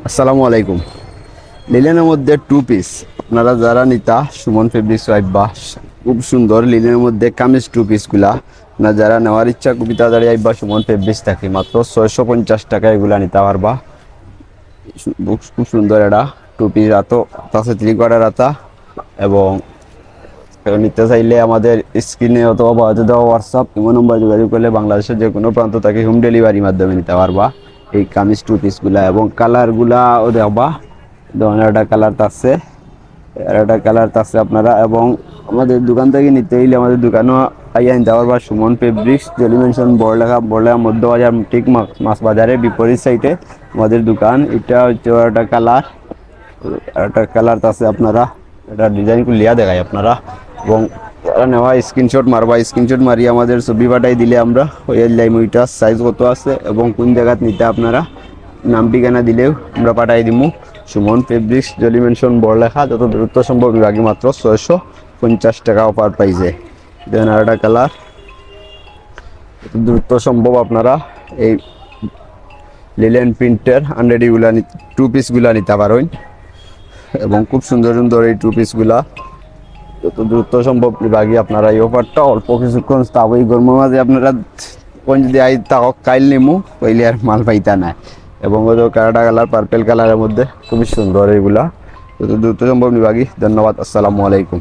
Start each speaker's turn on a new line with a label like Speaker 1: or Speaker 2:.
Speaker 1: আসসালামু আলাইকুম। লিলেনের মধ্যে টু পিস আপনারা যারা নিতা সুমন ফেব্রিক্স আইবা, খুব সুন্দর লিলেনের মধ্যে কামিজ টু পিসগুলা আপনারা যারা নেওয়ার ইচ্ছা খুবই তাড়াতাড়ি আইবা সুমন ফেব্রিক্স থাকি মাত্র 650 টাকা এগুলা নিতে পারবা। খুব সুন্দর এটা টু পিস রাতো আছে থ্রি কোয়ার্টার রাতা। এবং কেউ নিতে চাইলে আমাদের স্ক্রিনে অথবা বাজে দেওয়া হোয়াটসঅ্যাপ ইমো নম্বর যোগাযোগ করলে বাংলাদেশের যে কোনো প্রান্ত থেকে হোম ডেলিভারির মাধ্যমে নিতে পারবা এই কামিজ টু পিসগুলা। এবং কালারগুলাও দেখবা, ধরনের একটা কালার থাকছে, আর একটা কালার থাকছে আপনারা। এবং আমাদের দোকান থেকে নিতে হইলে আমাদের দোকানও আইয়া নিতে পারবা। সুমন ফেব্রিক্স জলি মেনশন বড়লেখা মধ্যবাজার ঠিক মাছ বাজারের বিপরীত সাইডে আমাদের দোকান। এটা হচ্ছে একটা কালার, আর একটা কালার আছে আপনারা এটা ডিজাইন লিয়া দেখায় আপনারা। এবং যারা নেওয়া স্ক্রিনশট মারবা, স্ক্রিনশট মারিয়ে আমাদের ছবি পাঠাই দিলে আমরা হয়ে যাইম ওইটা সাইজ কত আছে এবং কোন জায়গাত নিতে আপনারা নাম ঠিকানা দিলেও আমরা পাঠাই দিমু। সুমন ফেব্রিক্স জলি মেনশন বড়লেখা, যত দ্রুত সম্ভব বিভাগে মাত্র 650 টাকা অফার পাইছে। দেন আর একটা কালার, যত দ্রুত সম্ভব আপনারা এই লিলেন প্রিন্টের আন্ডারডিগুলা টু পিসগুলা নিতে পারেন। এবং খুব সুন্দর সুন্দর এই টু পিসগুলা যত দ্রুত সম্ভব বিভাগে আপনারা এই অফারটা অল্প কিছুক্ষণ তাও এই গরমের মাঝে আপনারা কোন যদি আই তাও কাইল নিমু কইলে আর মাল পাইতা না। এবং ওই কারাটা কালার পার্পেল কালারের মধ্যে খুবই সুন্দর এইগুলা, যত দ্রুত সম্ভব বিভাগে। ধন্যবাদ, আসসালামু আলাইকুম।